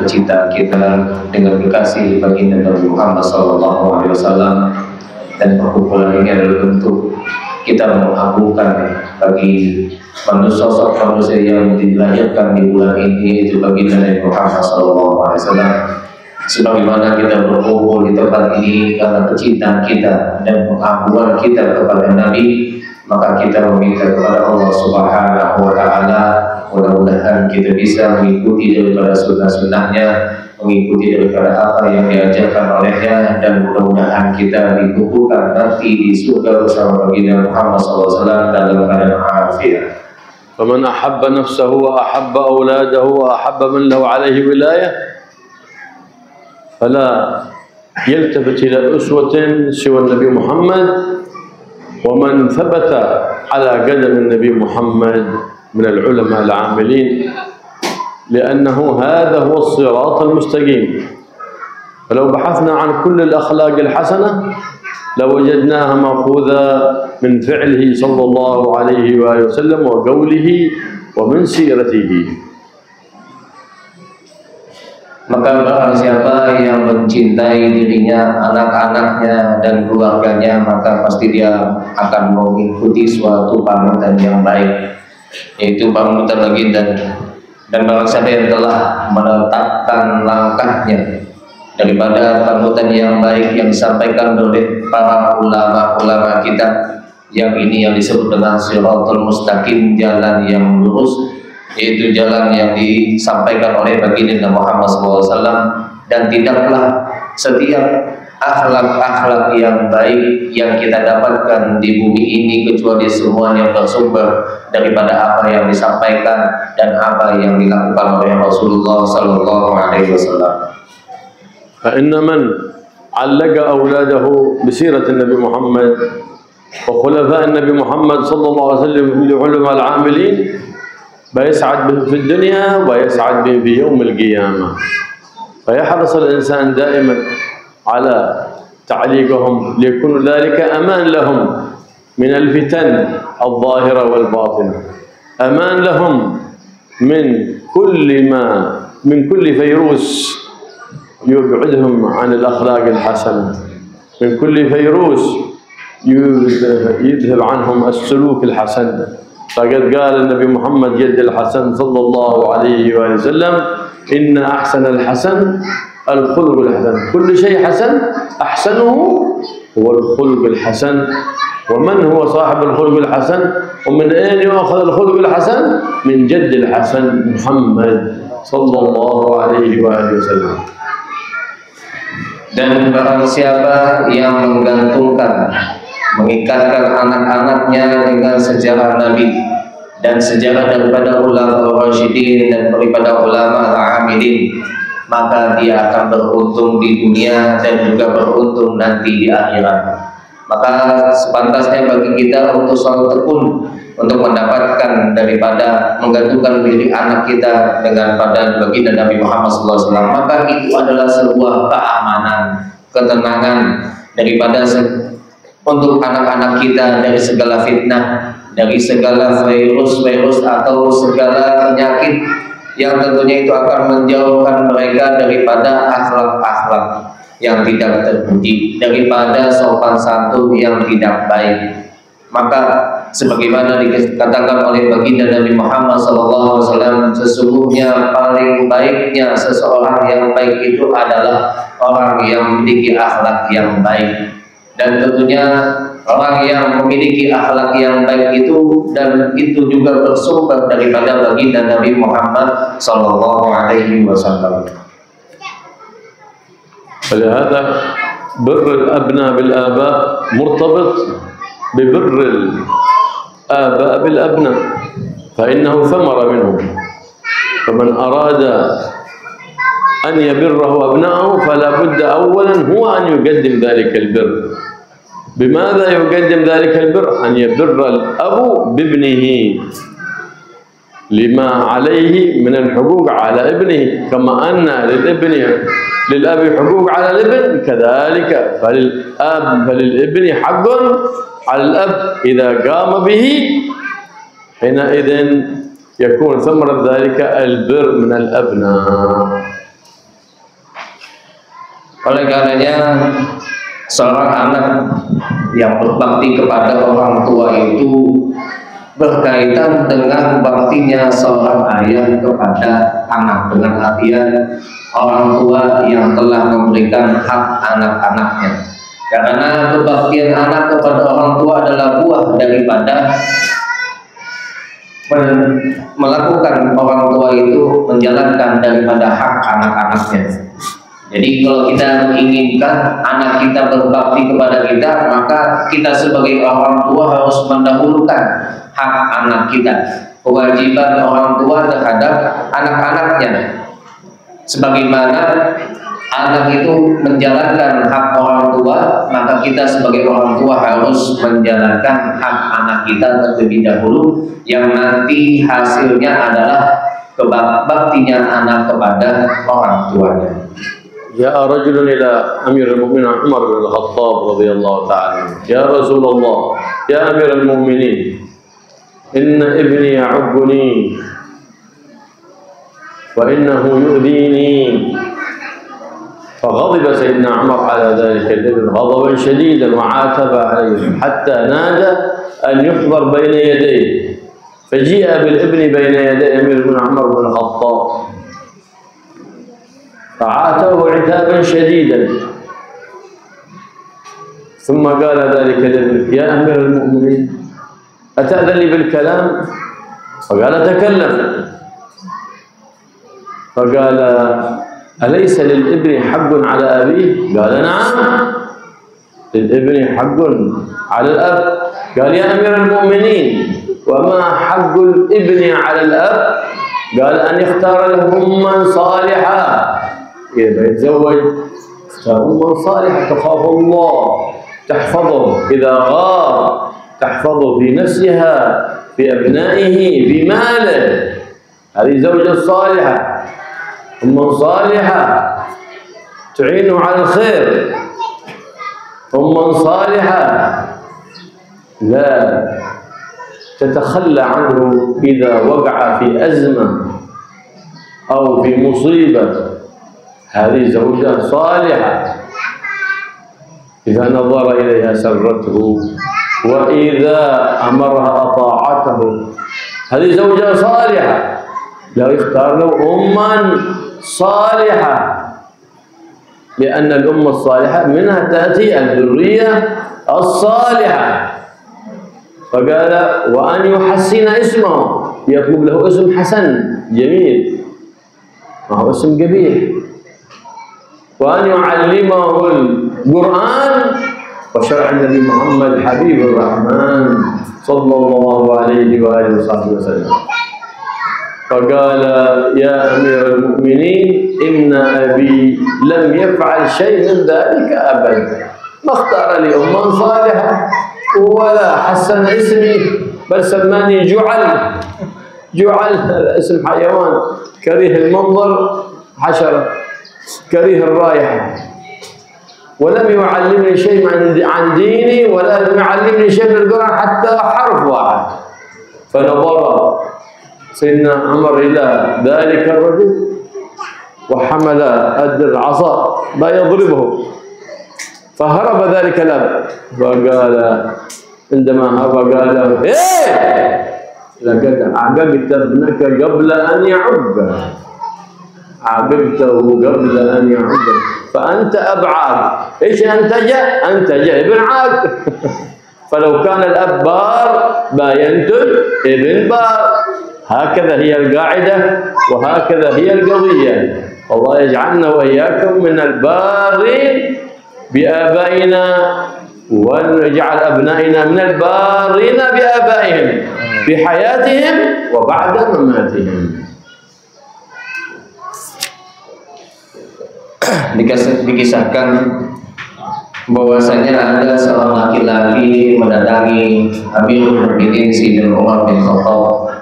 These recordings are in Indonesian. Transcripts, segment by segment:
cita kita dengan kekasih baginda Nabi Muhammad SAW, dan perkumpulan ini adalah bentuk kita mengagungkan bagi sosok manusia yang dilahirkan di bulan ini, yaitu baginda Nabi Muhammad SAW. Sebagaimana kita berkumpul di tempat ini karena kecintaan kita dan pengagungan kita kepada Nabi, maka kita meminta kepada Allah Subhanahu wa Ta'ala, mudah-mudahan kita bisa mengikuti daripada sunnah-sunnahnya, mengikuti daripada apa yang diajarkan olehnya, dan mudah-mudahan kita dikumpulkan nanti di surga bersama baginda Muhammad SAW dalam keadaan afiat. فمن أحب نفسه وأحب أولاده وأحب من له عليه ولاية فلا يلتفت إلى أسوة سوى النبي محمد، ومن ثبت على قدم النبي محمد من العلماء العاملين، لأنه هذا هو الصراط المستقيم. فلو بحثنا عن كل الأخلاق الحسنة لوجدناها مأخوذة من فعله صلى الله عليه وآله وسلم وقوله ومن سيرته. Maka barang siapa yang mencintai dirinya, anak-anaknya, dan keluarganya, maka pasti dia akan mengikuti suatu panutan yang baik, yaitu panutan baginda. Dan barang siapa yang telah menetapkan langkahnya daripada panutan yang baik yang disampaikan oleh para ulama-ulama kita, yang ini yang disebut dengan Shirathul Mustaqim, jalan yang lurus, yaitu jalan yang disampaikan oleh baginda Muhammad SAW. Dan tidaklah setiap akhlak-akhlak yang baik yang kita dapatkan di bumi ini kecuali semuanya bersumber daripada apa yang disampaikan dan apa yang dilakukan oleh Rasulullah SAW. فإن من علق أولاده بسيرة النبي محمد وخلفاء النبي محمد صلى الله عليه وسلم من العلماء العاملين بيسعد بهم في الدنيا ويسعد بهم في يوم القيامة. فيحرص الإنسان دائما على تعليقهم ليكون ذلك أمان لهم من الفتن الظاهرة والباطنة، أمان لهم من كل فيروس يبعدهم عن الأخلاق الحسنة، من كل فيروس يذهب عنهم السلوك الحسن. فقد قال النبي محمد جد الحسن صلى الله عليه وآله وسلم: إن أحسن الحسن الخلق الحسن، كل شيء حسن أحسنه هو الخلق الحسن. ومن هو صاحب الخلق الحسن؟ ومن أين يؤخذ الخلق الحسن؟ من جد الحسن محمد صلى الله عليه وآله وسلم. Dan barang siapa yang menggantungkan, mengikatkan anak-anaknya dengan sejarah Nabi dan sejarah daripada ulama Rasyidin dan daripada ulama Amilin, maka dia akan beruntung di dunia dan juga beruntung nanti di akhirat. Maka sepantasnya bagi kita untuk selalu tekun untuk mendapatkan daripada menggantungkan diri anak kita dengan pada baginda Nabi Muhammad SAW. Maka itu adalah sebuah keamanan, ketenangan daripada untuk anak-anak kita dari segala fitnah, dari segala virus atau segala penyakit yang tentunya itu akan menjauhkan mereka daripada akhlak-akhlak yang tidak terpuji, daripada sopan santun yang tidak baik. Maka sebagaimana dikatakan oleh baginda Nabi Muhammad SAW, sesungguhnya paling baiknya seseorang yang baik itu adalah orang yang memiliki akhlak yang baik. Dan tentunya orang yang memiliki akhlak yang baik itu, dan itu juga bersumber daripada baginda Nabi Muhammad SAW. ولهذا بر الأبناء بالآباء مرتبط ببر الآباء بالأبناء، فإنه ثمرة منهم. فمن أراد أن يبره أبنائه فلا بد أولا هو أن يقدم ذلك البر. بماذا يقدم ذلك البر؟ أن يبر الأب بابنه لما عليه من الحقوق على ابنه، كما أن للأب حقوق على الابن، كذلك فللابن حق على الأب إذا قام به، حينئذ يكون ثمرة ذلك البر من الأبناء. Oleh karenanya seorang anak yang berbakti kepada orang tua itu berkaitan dengan baktinya seorang ayah kepada anak, dengan artian orang tua yang telah memberikan hak anak-anaknya. Karena kebaktian anak kepada orang tua adalah buah daripada melakukan orang tua itu menjalankan daripada hak anak-anaknya. Jadi kalau kita menginginkan anak kita berbakti kepada kita, maka kita sebagai orang tua harus mendahulukan hak anak kita, kewajiban orang tua terhadap anak-anaknya. Sebagaimana anak itu menjalankan hak orang tua, maka kita sebagai orang tua harus menjalankan hak anak kita terlebih dahulu, yang nanti hasilnya adalah kebaktinya anak kepada orang tuanya. جاء رجل إلى أمير المؤمنين عمر بن الخطاب رضي الله تعالى عنه: يا رسول الله، يا أمير المؤمنين، إن ابني يعبني وإنه يؤذيني. فغضب سيدنا عمر على ذلك الابن غضبا شديدا وعاتب عليه حتى نادى أن يحضر بين يديه، فجيء بالابن بين يدي أمير بن عمر بن الخطاب فعاتبه عتابا شديدا، ثم قال ذلك الابن: يا أمير المؤمنين، أتأذن لي بالكلام؟ فقال: تكلم. فقال: أليس للابن حق على أبيه؟ قال: نعم، للابن حق على الأب. قال: يا أمير المؤمنين، وما حق الابن على الأب؟ قال: أن يختار له أما صالحة، إذا يتزوج اختار أما صالحة تخاف الله، تحفظه إذا غار، تحفظه في نفسها، في أبنائه، في ماله. هذه زوجة صالحة، أم صالحة تعينه على الخير، أم صالحة لا تتخلى عنه إذا وقع في أزمة أو في مصيبة. هذه زوجة صالحة، إذا نظر إليها سرته، وإذا أمرها أطاعته. هذه زوجة صالحة، لا يختار له أما صالحة، لأن الأم الصالحة منها تأتي الذرية الصالحة. فقال: وأن يحسن اسمه، يطلب له اسم حسن جميل، ما هو اسم قبيح. وأن يعلمه القرآن وشرع النبي محمد حبيب الرحمن صلى الله عليه وآله وصحبه وسلم. فقال: يا أمير المؤمنين، إن أبي لم يفعل شيء من ذلك أبدا، ما اختار لي أما صالحة ولا حسن اسمي، بل سماني جعل اسم حيوان كريه المنظر، حشرة كريه الرائحة، ولم يعلمني شيء عن ديني، ولا يعلمني شيء من القرآن حتى حرف واحد. فنظر سيدنا عمر إلى ذلك الرجل وحمل العصا لا يضربه، فهرب ذلك الأب. فقال عندما هرب قال له: إيه، لقد عاقبت ابنك قبل أن يعب، عاقبته قبل أن يعب، فأنت أبعاد. إيش أنتج ابن عاق. فلو كان الأب بار ما ينتج ابن بار. هكذا هي القاعدة وهكذا هي القضية. الله يجعلنا وإياكم من البارين بآبائنا، ويجعل أبنائنا من البارين بآبائهم في حياتهم وبعد مماتهم. Dikisahkan bahwasanya ada seorang laki-laki mendatangi Amirul Mukminin Sayyidina Umar bin Khattab.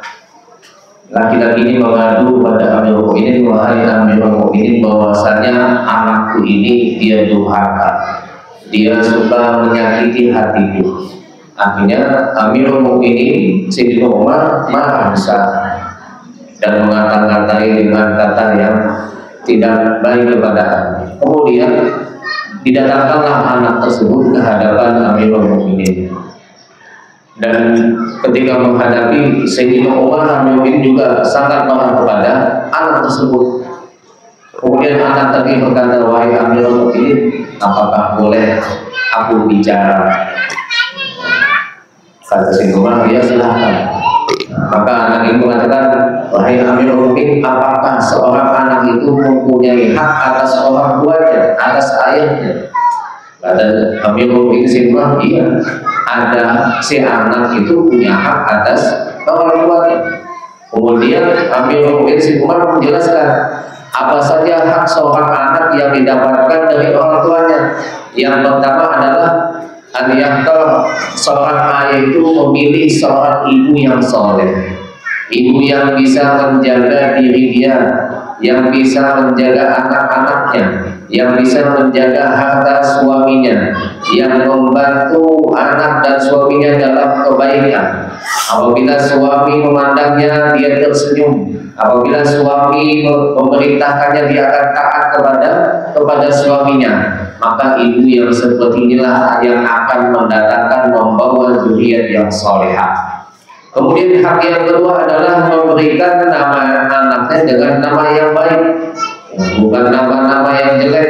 Laki-laki ini mengadu pada Amirul Mukminin: wahai Amirul Mukminin, bahwasanya anakku ini dia durhaka, dia suka menyakiti hatiku. Akhirnya Amirul Mukminin Sayyidina Umar marah besar dan mengata-ngatai dengan kata yang tidak baik kepada. Kemudian didatangkanlah anak tersebut ke hadapan Amirul Mukminin. Dan ketika menghadapi Sayyidina Umar, Amirul Mukminin juga sangat marah kepada anak tersebut. Kemudian anak tadi berkata, wahai Amirul Mukminin, apakah boleh aku bicara? Kata Sayyidina Umar, ya silahkan. Maka anak itu mengatakan, wahai Amirul Mukminin, apakah seorang anak itu mempunyai hak atas orang tuanya, atas ayahnya? Kata Amirul Mukminin Sayyidina Umar, iya, ada si anak itu punya hak atas orang tuanya. Kemudian Amirul Mukminin Sayyidina Umar menjelaskan apa saja hak seorang anak yang didapatkan dari orang tuanya. Yang pertama adalah seorang ayah itu memilih seorang ibu yang soleh, ibu yang bisa menjaga diri dia, yang bisa menjaga anak-anaknya, yang bisa menjaga harta suaminya, yang membantu anak dan suaminya dalam kebaikan. Apabila suami memandangnya, dia tersenyum. Apabila suami memerintahkannya, dia akan taat kepada suaminya. Maka ibu yang seperti inilah yang akan mendatangkan, membawa zuriat yang solehah. Kemudian hak yang kedua adalah memberikan nama anaknya dengan nama yang baik, bukan nama-nama yang jelek,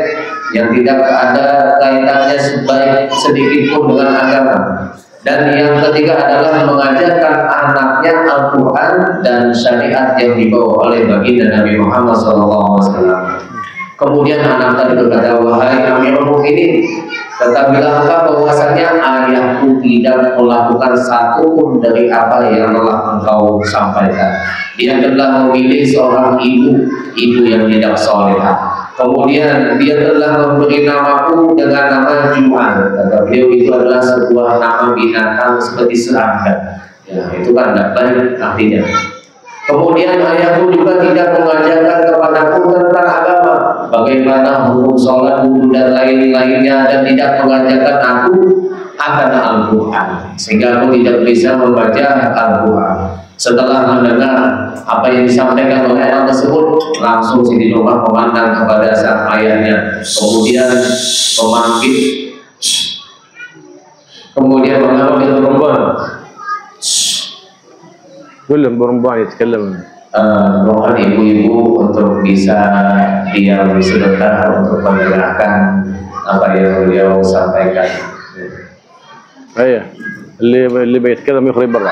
yang tidak ada kaitannya sebaik sedikit pun dengan agama. Dan yang ketiga adalah mengajarkan anaknya Al-Quran dan syariat yang dibawa oleh baginda Nabi Muhammad SAW. Kemudian anak tadi berkata, wahai Amirul Mukminin, ketahuilah bahwasanya ayahku tidak melakukan satu pun dari apa yang telah engkau sampaikan. Dia telah memilih seorang ibu yang tidak solehah. Kemudian dia telah memberi namaku dengan nama Juman. Kata beliau, itu adalah sebuah nama binatang seperti serangga. Ya, itu kan tidak baik artinya. Kemudian ayahku juga tidak mengajarkan kepadaku tentang agama, bagaimana hukum sholat, wudhu dan lain-lainnya, dan tidak mengajarkan aku akan Al-Quran, sehingga aku tidak bisa membaca Al-Quran. Setelah mendengar apa yang disampaikan oleh anak tersebut, langsung Sayyidina Umar memandang kepada sang ayahnya, kemudian memanggil, kemudian mengambil perempuan. Belum perempuan يتكلم. Mohon ibu-ibu untuk bisa diam sebentar untuk mendengarkan apa yang beliau sampaikan. Iya, اللي بيتكلم يخرج برا.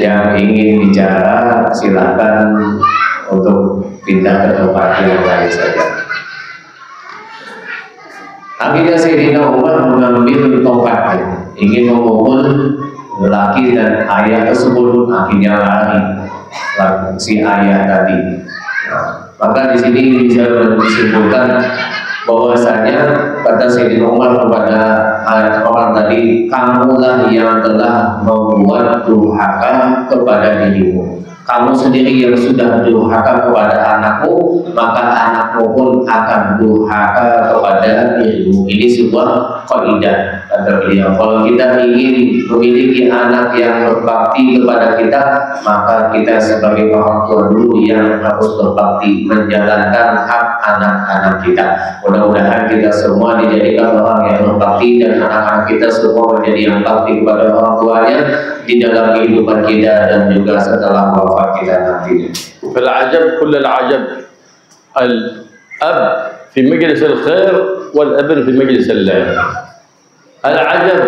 Yang ingin bicara silakan untuk pindah ke tempat yang lain saja. Akhirnya Sayyidina Umar mengambil tongkatnya, ingin memukul laki dan ayah tersebut. Akhirnya lari si ayah tadi. Maka di sini bisa disimpulkan bahwasanya kata Sayyidina Umar kepada orang tadi, kamulah yang telah membuat durhaka kepada dirimu. Kamu sendiri yang sudah durhaka kepada anakmu, maka anakmu pun akan durhaka kepada dirimu. Ini sebuah kaidah kata beliau. Kalau kita ingin memiliki anak yang berbakti kepada kita, maka kita sebagai orang tua dulu yang harus berbakti, menjalankan hak anak-anak kita. Mudah-mudahan kita semua dijadikan orang yang berbakti, dan anak-anak kita semua menjadi yang bakti kepada orang tuanya di dalam kehidupan kita dan juga setelah wafat kita nanti. فالعجب كل العجب الأب في مجلس الخير والابن في مجلس اللعب. العجب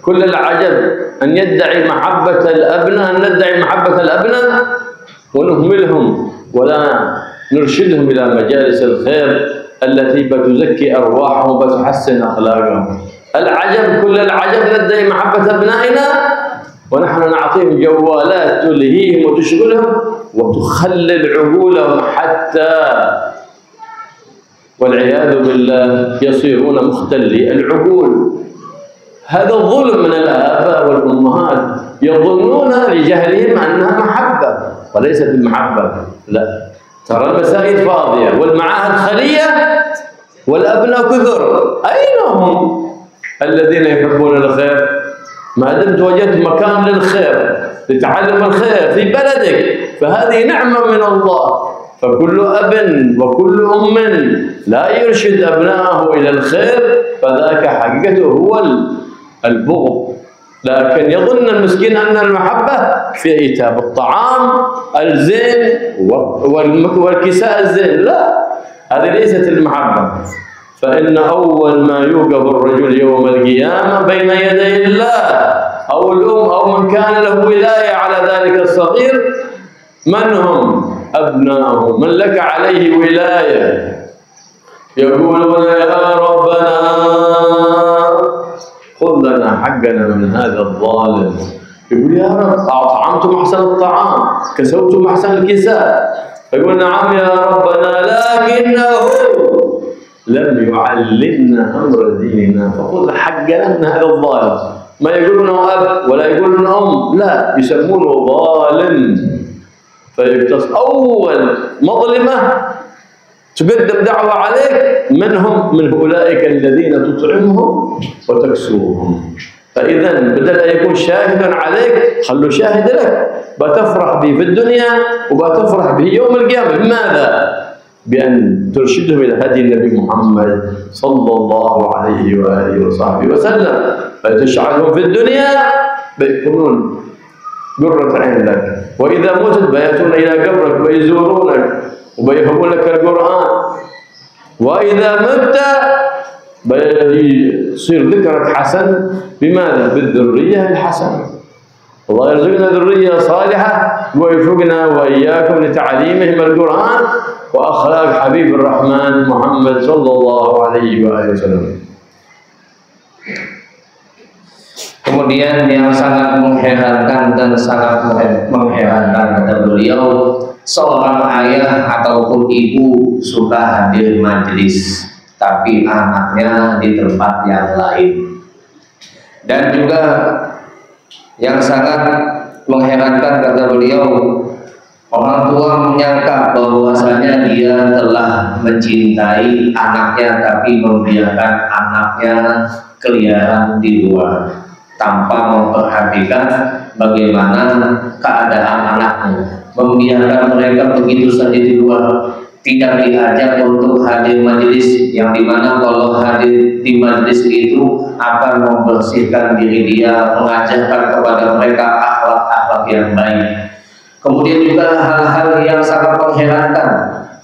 كل العجب أن يدعي محبة الأبناء، أن ندعي محبة الأبناء ونهملهم ولا نرشدهم إلى مجالس الخير التي بتزكي أرواحهم وبتحسن أخلاقهم. العجب كل العجب ندعي محبة أبنائنا ونحن نعطيهم جوالات تلهيهم وتشغلهم وتخلل عقولهم حتى والعياذ بالله يصيرون مختلي العقول. هذا ظلم من الآباء والأمهات، يظنون لجهلهم أنها محبة وليست المحبة. لا، ترى المساجد فاضية والمعاهد خالية والأبناء كثر. أين هم الذين يحبون الخير؟ ما دمت وجدت مكان للخير، لتعلم الخير في بلدك، فهذه نعمة من الله. فكل أب وكل أم لا يرشد أبنائه إلى الخير فذاك حقيقته هو البغض. لكن يظن المسكين أن المحبة في إيتاء الطعام الزين والكساء الزين، لا، هذه ليست المحبة. فإن أول ما يوقف الرجل يوم القيامة بين يدي الله أو الأم أو من كان له ولاية على ذلك الصغير، من هم؟ أبناؤه، من لك عليه ولاية. يقولون يا ربنا خذ لنا حقنا من هذا الظالم. يقول يا رب أطعمتم أحسن الطعام، كسوتم أحسن الكساء. يقول نعم يا ربنا، لكنه لم يعلمنا أمر ديننا فخذ حقنا من هذا الظالم. ما يقولونه أب ولا يقولونه أم، لا، يسمونه ظالم. فيقتص أول مظلمة تقدم دعوة عليك منهم، من أولئك الذين تطعمهم وتكسوهم. فإذا بدل أن يكون شاهدا عليك خلوا شاهد لك، بتفرح به في الدنيا وبتفرح به يوم القيامة. بماذا؟ بأن ترشدهم إلى هدي النبي محمد صلى الله عليه وآله وصحبه وسلم، فتشعلهم في الدنيا بيكونون قرة عين لك، وإذا متت بيأتون إلى قبرك ويزورونك وبيفهمون لك القرآن، وإذا مت بيصير ذكرك حسن. بماذا؟ بالذرية الحسنة. الله يرزقنا ذرية صالحة ويوفقنا وإياكم لتعليمهم القرآن وأخلاق حبيب الرحمن محمد صلى الله عليه وآله وسلم. Kemudian yang sangat mengherankan dan sangat mengherankan kata beliau, seorang ayah ataupun ibu suka hadir majelis, tapi anaknya di tempat yang lain. Dan juga yang sangat mengherankan kata beliau, orang tua menyangka bahwasanya dia telah mencintai anaknya, tapi membiarkan anaknya keliaran di luar tanpa memperhatikan bagaimana keadaan anaknya, membiarkan mereka begitu saja di luar, tidak diajak untuk hadir majelis, yang dimana kalau hadir di majelis itu akan membersihkan diri dia, mengajarkan kepada mereka akhlak-akhlak yang baik. Kemudian juga hal-hal yang sangat mengherankan,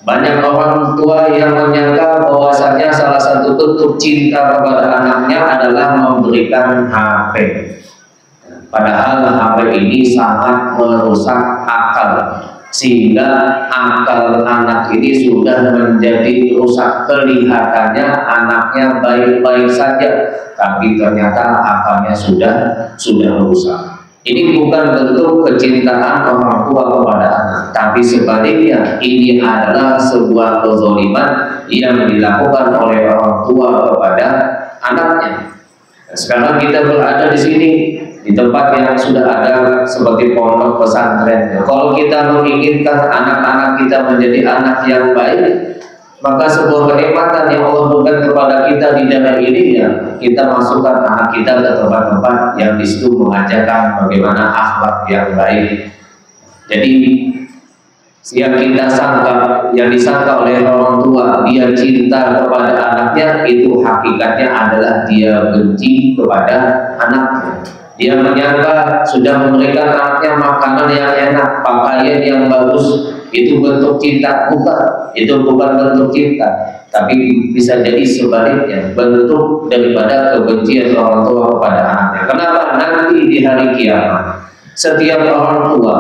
banyak orang tua yang menyangka bahwasanya salah satu bentuk cinta kepada anaknya adalah memberikan HP. Padahal HP ini sangat merusak akal, sehingga akal anak ini sudah menjadi rusak. Kelihatannya anaknya baik-baik saja, tapi ternyata akalnya sudah rusak. Ini bukan bentuk kecintaan orang tua kepada anak, tapi sebaliknya ini adalah sebuah kezaliman yang dilakukan oleh orang tua kepada anaknya. Sekarang kita berada di sini, di tempat yang sudah ada seperti pondok pesantren. Kalau kita menginginkan anak-anak kita menjadi anak yang baik, maka sebuah kenikmatan yang Allah berikan kepada kita di dalam ini, ya, kita masukkan anak kita ke tempat-tempat yang di situ mengajarkan bagaimana akhlak yang baik. Jadi yang kita sangka, yang disangka oleh orang tua, dia cinta kepada anaknya, itu hakikatnya adalah dia benci kepada anaknya. Dia menyangka sudah memberikan anaknya makanan yang enak, pakaian yang bagus, itu bentuk cinta. Bukan, itu bukan bentuk cinta, tapi bisa jadi sebaliknya, bentuk daripada kebencian orang tua kepada anaknya. Kenapa? Nanti di hari kiamat setiap orang tua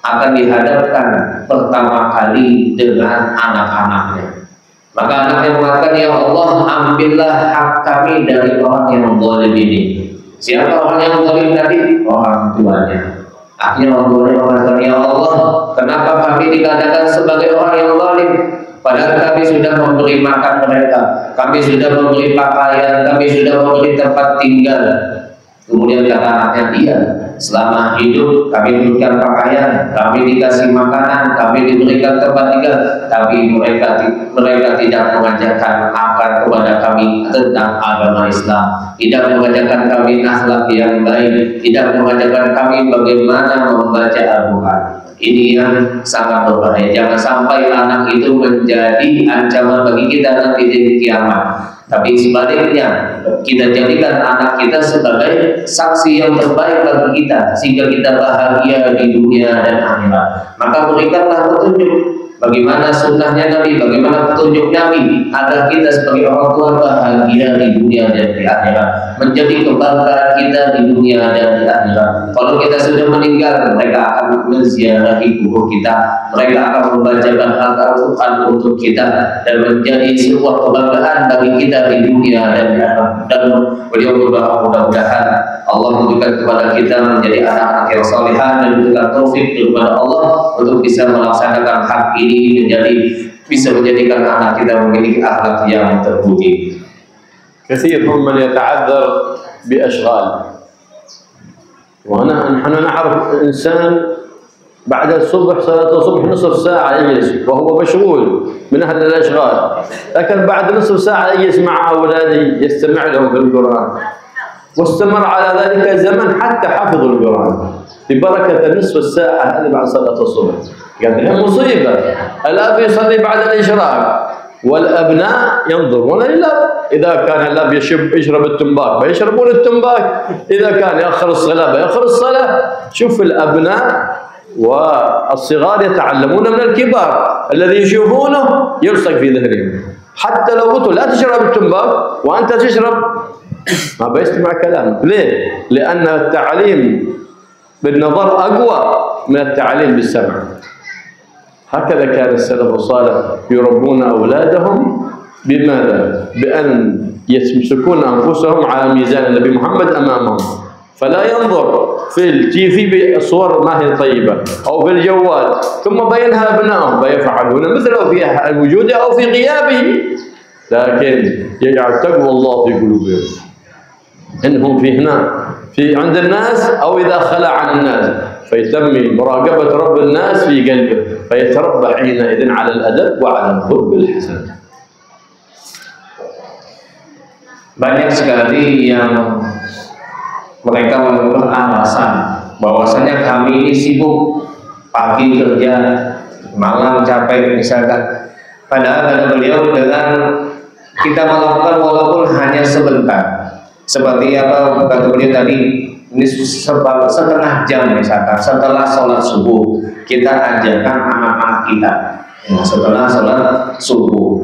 akan dihadapkan pertama kali dengan anak-anaknya. Maka anaknya mengatakan, ya Allah, ambillah hak kami dari orang yang zalim ini. Siapa orang yang zalim tadi? Orang tuanya. Akhirnya orang tuanya mengatakan, ya Allah, kenapa kami dikatakan sebagai orang yang zalim? Padahal kami sudah memberi makan mereka, kami sudah memberi pakaian, kami sudah memberi tempat tinggal. Kemudian kata anaknya, dia selama hidup kami diberikan pakaian, kami dikasih makanan, kami diberikan tempat tinggal, tapi mereka tidak mengajarkan apa kepada kami tentang agama Islam, tidak mengajarkan kami akhlak yang baik, tidak mengajarkan kami bagaimana membaca Al-Quran. Ini yang sangat berbahaya. Jangan sampai anak itu menjadi ancaman bagi kita nanti di kiamat. Tapi sebaliknya, kita jadikan anak kita sebagai saksi yang terbaik bagi kita, sehingga kita bahagia di dunia dan akhirat. Maka berikanlah petunjuk bagaimana sunnahnya Nabi, bagaimana petunjuk Nabi, agar kita sebagai orang tua bahagia di dunia dan di akhirat, menjadi kebanggaan kita di dunia dan di akhirat. Kalau kita sudah meninggal, mereka akan menziarahi kubur kita, mereka akan membacakan Al-Quran untuk kita, dan menjadi sebuah kebanggaan bagi kita di dunia dan di akhirat. Dan beliau berdoa mudah-mudahan Allah memberikan kepada kita menjadi anak-anak yang salihah dan memberikan taufik kepada Allah untuk bisa melaksanakan hak ini, bisa menjadikan anak kita memiliki akhlak yang terpuji. كثير من يتعذر بأشغال، ونحن نعرف إنسان بعد الصبح صلاة الصبح نصف ساعة يجلس وهو مشغول من أهل الأشغال، لكن بعد نصف ساعة يجلس مع أولاده يستمع لهم في القرآن، واستمر على ذلك زمن حتى حفظوا القرآن ببركة النصف الساعة هذه بعد صلاة الصبح. يعني مصيبة، الأب يصلي بعد الإشراق والأبناء ينظرون للأب، إذا كان الأب يشرب التنباك فيشربون التنباك، إذا كان يأخر الصلاة فيأخر الصلاة. شوف الأبناء والصغار يتعلمون من الكبار، الذي يشوفونه يلصق في ذهنهم. حتى لو قلت لا تشرب التنباك وأنت تشرب ما بيستمع كلامك. ليه؟ لأن التعليم بالنظر أقوى من التعليم بالسمع. هكذا كان السلف الصالح يربون أولادهم بماذا؟ بأن يمسكون أنفسهم على ميزان النبي محمد أمامهم، فلا ينظر في التيفي بصور ما هي طيبة أو في الجوال ثم بينها أبنائهم فيفعلون مثله في وجوده أو في غيابه، لكن يجعل تقوى الله في قلوبهم إنهم عند الناس أو إذا خلى عن الناس، فيتم مراقبة رب الناس في قلبه، فيتربى حينئذ على الأدب وعلى الخلق الحسن. Banyak sekali yang mereka memberikan alasan bahwasanya kami ini sibuk, pagi kerja, malam capek misalkan. Padahal kata beliau, dengan kita melakukan walaupun hanya sebentar, seperti apa kata beliau tadi, ini setengah jam misalkan setelah sholat subuh, kita ajarkan anak-anak kita setelah sholat subuh,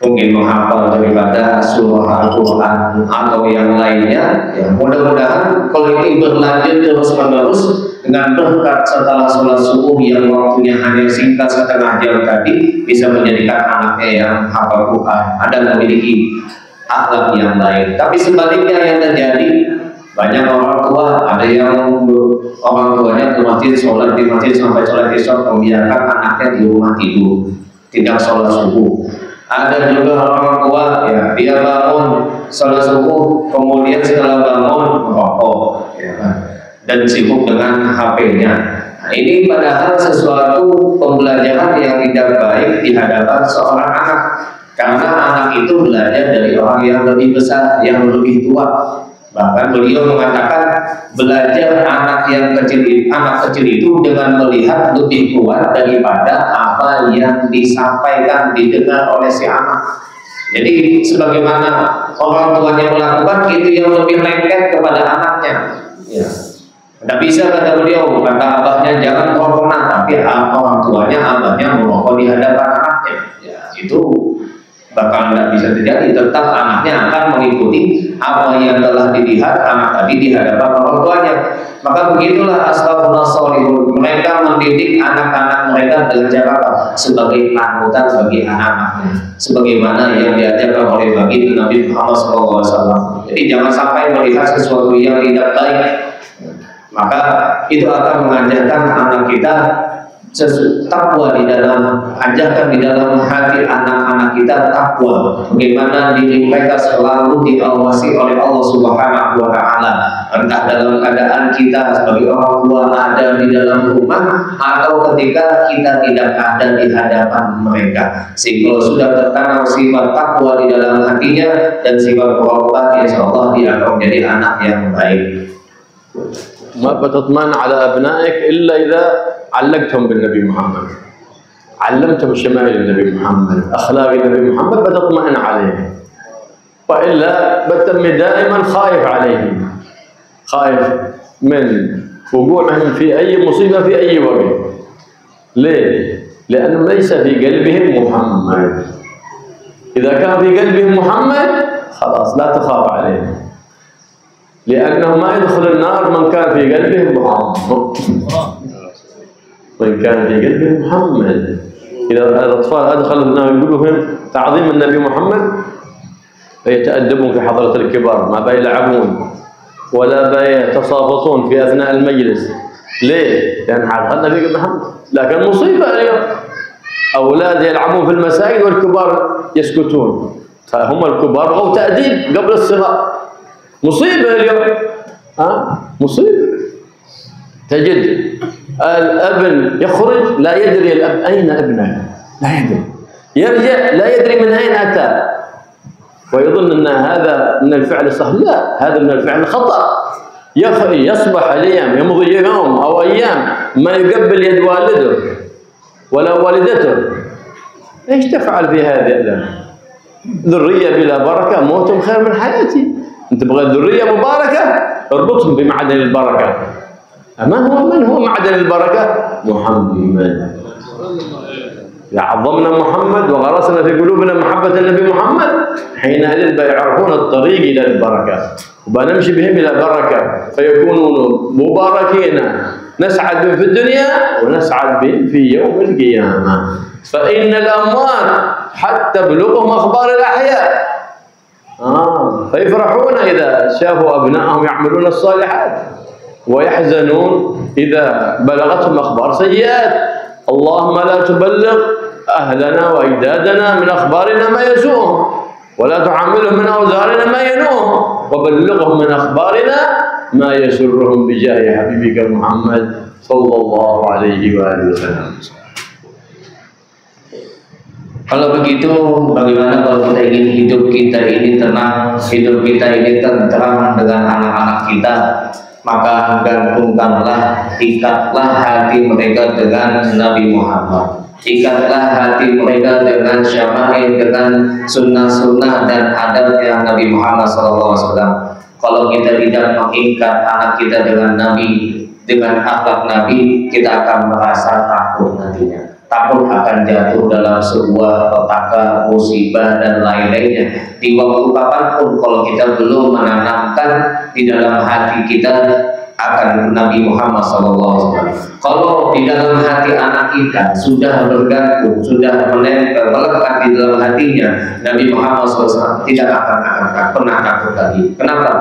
mungkin menghafal daripada surah Al-Quran atau yang lainnya. Ya, mudah-mudahan kalau ini berlanjut terus-menerus dengan berkat setelah sholat subuh yang waktunya hanya singkat setengah jam tadi, bisa menjadikan anaknya yang hafal Quran, ada memiliki akhlak yang baik. Tapi sebaliknya yang terjadi, banyak orang tua, ada yang orang tuanya ke masjid, sholat di masjid sampai sholat isya, membiarkan anaknya di rumah tidur, tidak sholat subuh. Ada juga orang tua, ya, dia bangun sholat subuh, kemudian setelah bangun merokok, ya, dan sibuk dengan HP-nya. Nah, ini padahal sesuatu pembelajaran yang tidak baik di hadapan seorang anak, karena anak itu belajar dari orang yang lebih besar, yang lebih tua. Bahkan beliau mengatakan belajar anak kecil itu dengan melihat lebih kuat daripada apa yang disampaikan, didengar oleh si anak. Jadi sebagaimana orang tuanya melakukan, itu yang lebih lengket kepada anaknya. Ya. Tidak bisa, kata beliau, kata abahnya jangan merokok, tapi orang tuanya, abahnya merokok di hadapan anaknya. Ya, itu bakal tidak bisa terjadi. Tetap anaknya akan mengikuti apa yang telah dilihat anak tadi di hadapan orang tuanya. Maka begitulah as-salafus shalihun, mereka mendidik anak-anak mereka dengan cara apa? Sebagai panutan bagi anak-anaknya, sebagaimana yang diajarkan oleh baginda Nabi Muhammad SAW. Jadi jangan sampai melihat sesuatu yang tidak baik, maka itu akan mengajarkan anak kita takwa di dalam, ajarkan di dalam hati anak-anak kita takwa, bagaimana diri mereka selalu diawasi oleh Allah Subhanahu wa Ta'ala, entah dalam keadaan kita sebagai orang tua ada di dalam rumah atau ketika kita tidak ada di hadapan mereka. Sehingga sudah tertanam sifat takwa di dalam hatinya dan sifat taubat, insya Allah dia akan menjadi anak yang baik. ما بتطمئن على أبنائك إلا إذا علقتهم بالنبي محمد، علمتهم شمائل النبي محمد، أخلاق النبي محمد، بتطمئن عليه. وإلا بتمي دائما خايف عليهم، خايف من وقوعهم في أي مصيبة في أي وقت. ليه؟ لأنه ليس في قلبهم محمد. إذا كان في قلبهم محمد خلاص لا تخاف عليهم، لأنه ما يدخل النار من كان في قلبه محمد. من كان في قلبه محمد. إذا الأطفال أدخلوا النار يقولوا لهم تعظيم النبي محمد فيتأدبون في حضرة الكبار، ما بيلعبون ولا بيتصافطون في أثناء المجلس. ليه؟ لأن حضرنا في محمد. لكن مصيبة اليوم أولاد يلعبون في المساجد والكبار يسكتون، فهم الكبار أو تأديب قبل الصغار. مصيبة اليوم، مصيبة. تجد الابن يخرج لا يدري الأب أين ابنه، لا يدري، يرجع لا يدري من أين أتى، ويظن أن هذا من الفعل صح. لا، هذا من الفعل خطأ. يصبح الأيام، يمضي يوم أو أيام ما يقبل يد والده ولا والدته. إيش تفعل في هذا؟ ذرية بلا بركة، موتهم خير من حياتي. أنت تبغى ذرية مباركة، اربطهم بمعدن البركة. من هو معدن البركة؟ محمد. إذا عظمنا محمد وغرسنا في قلوبنا محبة النبي محمد، حينئذ بيعرفون الطريق إلى البركة، وبنمشي بهم إلى بركة، فيكونون مباركين، نسعد بهم في الدنيا ونسعد بهم في يوم القيامة. فإن الأموات حتى تبلغهم أخبار الأحياء، فيفرحون إذا شافوا أبنائهم يعملون الصالحات، ويحزنون إذا بلغتهم أخبار سيئات. اللهم لا تبلغ أهلنا وأجدادنا من أخبارنا ما يسوءهم، ولا تعاملهم من أوزارنا ما ينوهم، وبلغهم من أخبارنا ما يسرهم بجاه حبيبك محمد صلى الله عليه وآله وسلم. Kalau begitu, bagaimana kalau kita ingin hidup kita ini tenang, hidup kita ini tenteram dengan anak-anak kita? Maka gantungkanlah, ikatlah hati mereka dengan Nabi Muhammad, ikatlah hati mereka dengan syama'il, dengan sunnah-sunnah dan adabnya Nabi Muhammad SAW. Kalau kita tidak mengikat anak kita dengan Nabi, dengan akhlak Nabi, kita akan merasa takut nantinya. Takut akan jatuh dalam sebuah petaka, musibah dan lain-lainnya. Di waktu kapanpun kalau kita belum menanamkan di dalam hati kita akan Nabi Muhammad SAW. Kalau di dalam hati anak kita sudah bergantung, sudah menempel, melekat di dalam hatinya Nabi Muhammad SAW, tidak akan pernah takut lagi. Kenapa?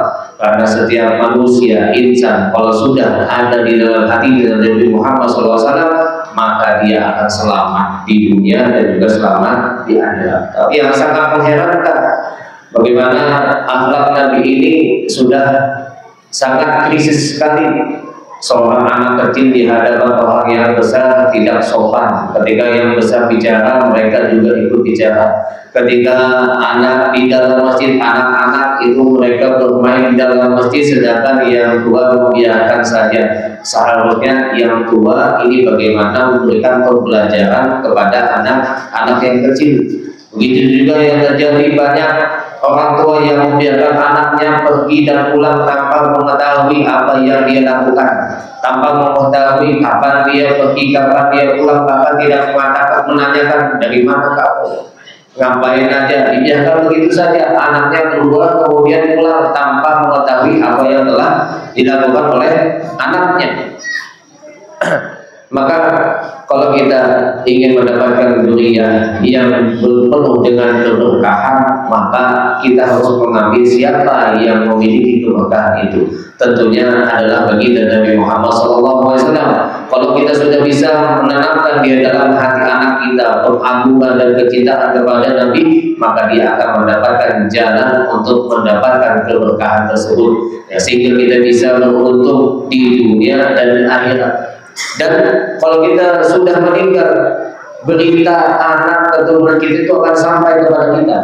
Karena setiap manusia, insan, kalau sudah ada di dalam hatinya Nabi Muhammad SAW, maka dia akan selamat di dunia dan juga selamat di akhirat. Tapi yang sangat mengherankan, bagaimana akhlak Nabi ini sudah sangat krisis sekali. Seorang anak kecil di hadapan orang yang besar tidak sopan. Ketika yang besar bicara, mereka juga ikut bicara. Ketika anak di dalam masjid, anak-anak itu mereka bermain di dalam masjid, sedangkan yang tua membiarkan saja. Seharusnya yang tua ini bagaimana memberikan pembelajaran kepada anak-anak yang kecil. Begitu juga yang terjadi, banyak orang tua yang membiarkan anaknya pergi dan pulang tanpa mengetahui apa yang dia lakukan, tanpa mengetahui kapan dia pergi, kapan dia pulang, bahkan tidak mengatakan, menanyakan dari mana kamu, ngapain aja, dibiarkan begitu saja. Anaknya keluar kemudian pulang tanpa mengetahui apa yang telah dilakukan oleh anaknya. Maka kalau kalau kita ingin mendapatkan dzurriyyah yang penuh dengan keberkahan, maka kita harus mengambil siapa yang memiliki keberkahan itu. Tentunya adalah baginda Nabi Muhammad SAW. Kalau kita sudah bisa menanamkan di dalam hati anak kita pengagungan dan kecintaan kepada Nabi, maka dia akan mendapatkan jalan untuk mendapatkan keberkahan tersebut, ya, sehingga kita bisa beruntung di dunia dan di akhirat. Dan kalau kita sudah meninggal, berita anak keturunan kita itu akan sampai kepada kita.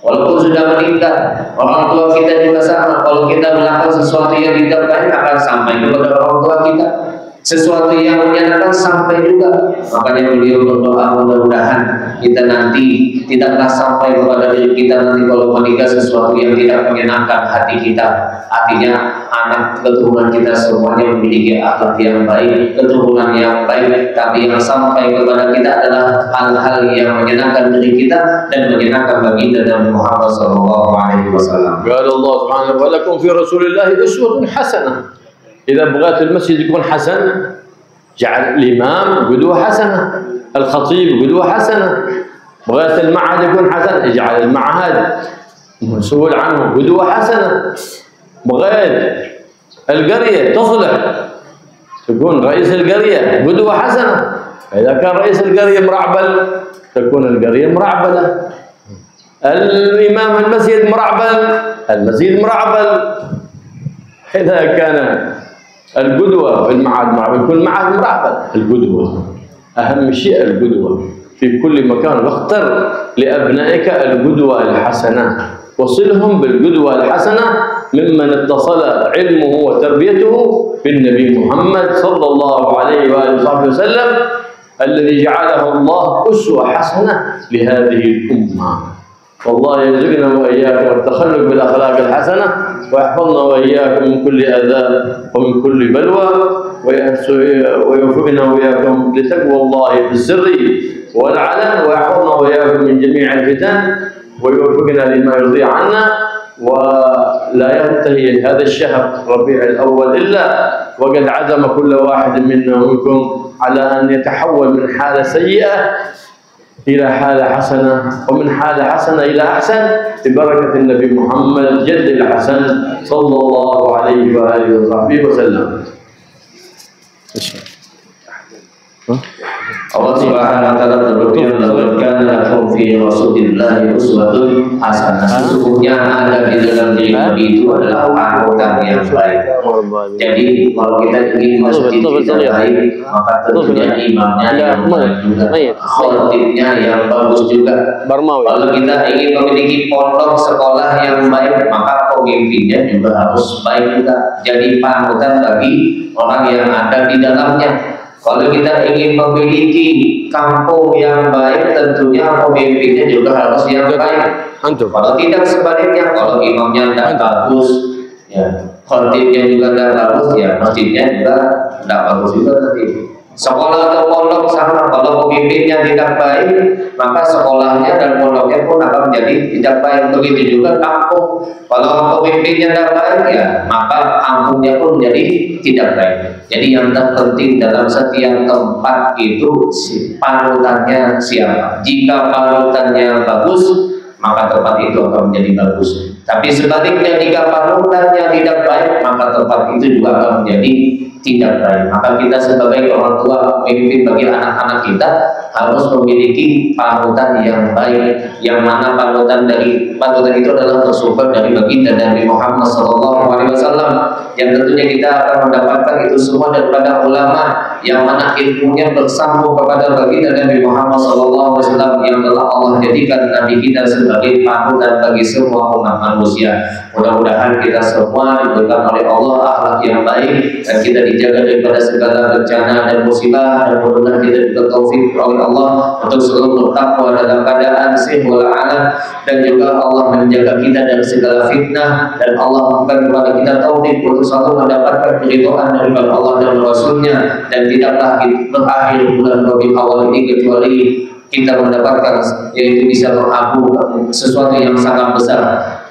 Walaupun sudah meninggal, orang tua kita juga sama. Kalau kita melakukan sesuatu yang tidak baik, akan sampai kepada orang tua kita. Sesuatu yang menyenangkan sampai juga. Makanya beliau berdoa, mudah-mudahan kita nanti tidaklah sampai kepada diri kita nanti kalau meninggal sesuatu yang tidak menyenangkan hati kita. Artinya anak keturunan kita semuanya memiliki akhlak yang baik, keturunan yang baik, tapi yang sampai kepada kita adalah hal-hal yang menyenangkan diri kita dan menyenangkan baginda Nabi Muhammad SAW. قال الله سبحانه ولكم في رسول الله أسوة حسنة. إذا بغيت المسجد يكون حسن جعل الإمام قدوة حسنة، الخطيب قدوة حسنة. بغيت المعهد يكون حسن اجعل المعهد مسؤول عنه قدوة حسنة. بغيت القرية تصلح تكون رئيس القرية قدوة حسنة. إذا كان رئيس القرية مرعبل تكون القرية مرعبلة. الإمام المسجد مرعبل المسجد مرعبل. إذا كان القدوة في المعهد مرعبل كل معهد مرعبل. القدوة أهم شيء، القدوة في كل مكان. واختر لأبنائك القدوة الحسنة، وصلهم بالقدوة الحسنة ممن اتصل علمه وتربيته بالنبي محمد صلى الله عليه وآله وصحبه وسلم الذي جعله الله أسوة حسنة لهذه الأمة. والله يرزقنا وإياكم التخلق بالأخلاق الحسنة، ويحفظنا وإياكم من كل أذى ومن كل بلوى، ويوفقنا وإياكم لتقوى الله في السر والعلن، ويحفظنا وإياكم من جميع الفتن، ويوفقنا لما يرضي عنا. ولا ينتهي هذا الشهر ربيع الأول إلا وقد عزم كل واحد منا ومنكم على أن يتحول من حالة سيئة إلى حالة حسنة، ومن حالة حسنة إلى أحسن ببركة النبي محمد جد الحسن صلى الله عليه وآله وصحبه وسلم. Allah Subhanahu wa taala berfirman, "Laqad kana lakum fi Rasulillahi uswatun hasanah." Sesungguhnya ada di dalam diri Nabi itu adalah panutan yang baik. Jadi kalau kita ingin masjid kita baik, maka tentunya imamnya yang baik juga, khatibnya yang bagus juga. Kalau kita ingin memiliki pondok sekolah yang baik, maka pemimpinnya juga harus baik juga. Jadi panutan bagi orang yang ada di dalamnya. Kalau kita ingin memiliki kampung yang baik, tentunya pemimpinnya juga harus yang baik. Kalau tidak sebaliknya, kalau imamnya tidak bagus, ya khatibnya juga tidak bagus, ya masjidnya juga tidak bagus juga nanti. Sekolah atau pondok sama, kalau pemimpinnya tidak baik, maka sekolahnya dan pondoknya pun akan menjadi tidak baik. Begitu juga kampung, kalau pemimpinnya tidak baik, ya maka kampungnya pun menjadi tidak baik. Jadi yang terpenting dalam setiap tempat itu panutannya siapa. Jika panutannya bagus, maka tempat itu akan menjadi bagus. Tapi sebaliknya, jika panutannya tidak baik, maka tempat itu juga akan menjadi tidak baik. Maka kita sebagai orang tua, pemimpin bagi anak-anak kita harus memiliki panutan yang baik, yang mana panutan itu adalah bersumber dari baginda Nabi Muhammad SAW, yang tentunya kita akan mendapatkan itu semua daripada ulama yang mana ilmunya bersambung kepada baginda Nabi Muhammad SAW, yang telah Allah jadikan Nabi kita sebagai panutan bagi semua umat manusia. Mudah-mudahan kita semua diberikan oleh Allah akhlak yang baik, dan kita dijaga daripada segala bencana dan musibah, dan mudah-mudahan kita juga taufik oleh Allah untuk selalu bertakwa dalam keadaan sirr wal alan, dan juga Allah menjaga kita dari segala fitnah, dan Allah memberikan kepada kita taufik untuk selalu mendapatkan keridhaan daripada Allah dan Rasulnya. Dan tidaklah berakhir bulan Rabiul Awal ini kecuali kita mendapatkan, yaitu bisa mengaku sesuatu yang sangat besar,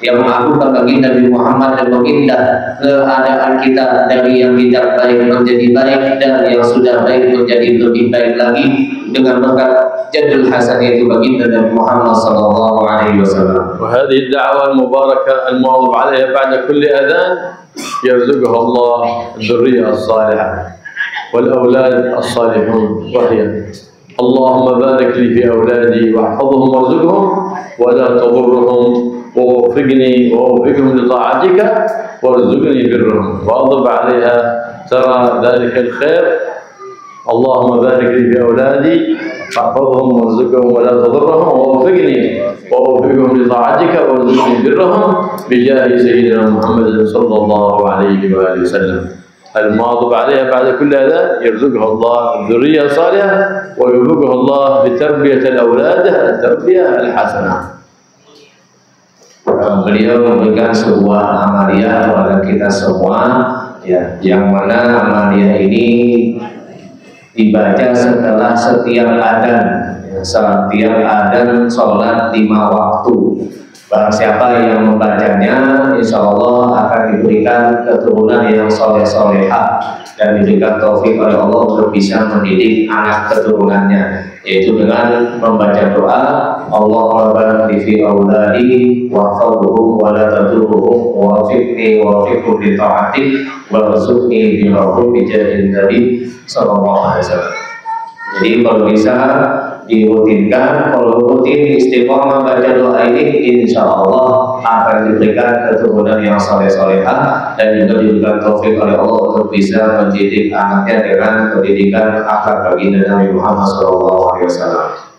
yang mengagunkan baginda Nabi Muhammad dan memindah keadaan kita dari yang tidak baik menjadi baik dan yang sudah baik menjadi lebih baik lagi dengan berkat jadul hasan yaitu baginda Nabi Muhammad sallallahu alaihi wasallam. وهذه الدعوة المباركة المواظب عليها بعد كل أذان يرزقها الله الذرية الصالحة والأولاد الصالحون، وهي اللهم بارك لي في أولادي واحفظهم وارزقهم ولا تضرهم ووفقني ووفقهم لطاعتك وارزقني برهم واضرب عليها ترى ذلك الخير. اللهم بارك لي في أولادي واحفظهم وارزقهم ولا تضرهم ووفقني ووفقهم لطاعتك وارزقني برهم بجاه سيدنا محمد صلى الله عليه وآله وسلم. المواظب عليها بعد كل أذان يرزقها الله الذرية الصالحة ويوفقها الله لتربية الأولاد التربية الحسنة. Beliau memberikan sebuah amaliyah kepada kita semua, ya, yang mana amaliyah ini dibaca setelah setiap adzan, ya, setiap adzan sholat 5 waktu. Barang siapa yang membacanya, insya Allah akan diberikan keturunan yang soleh-solehah dan diberikan taufik oleh Allah untuk bisa mendidik anak keturunannya, yaitu dengan membaca doa Allahumma barik fi auladi wahfadhhum wa la tadurruhum wafiqni wafiqhum li ta'atik warzuqni birrahum bi jahil nabi sallallahu alaihi wasallam. Jadi kalau bisa dirutinkan, kalau rutin istiqomah baca doa ini, insya Allah akan diberikan keturunan yang soleh-solehah dan juga diberikan taufik oleh Allah untuk bisa mendidik anaknya dengan pendidikan akhlak baginda Nabi Muhammad SAW.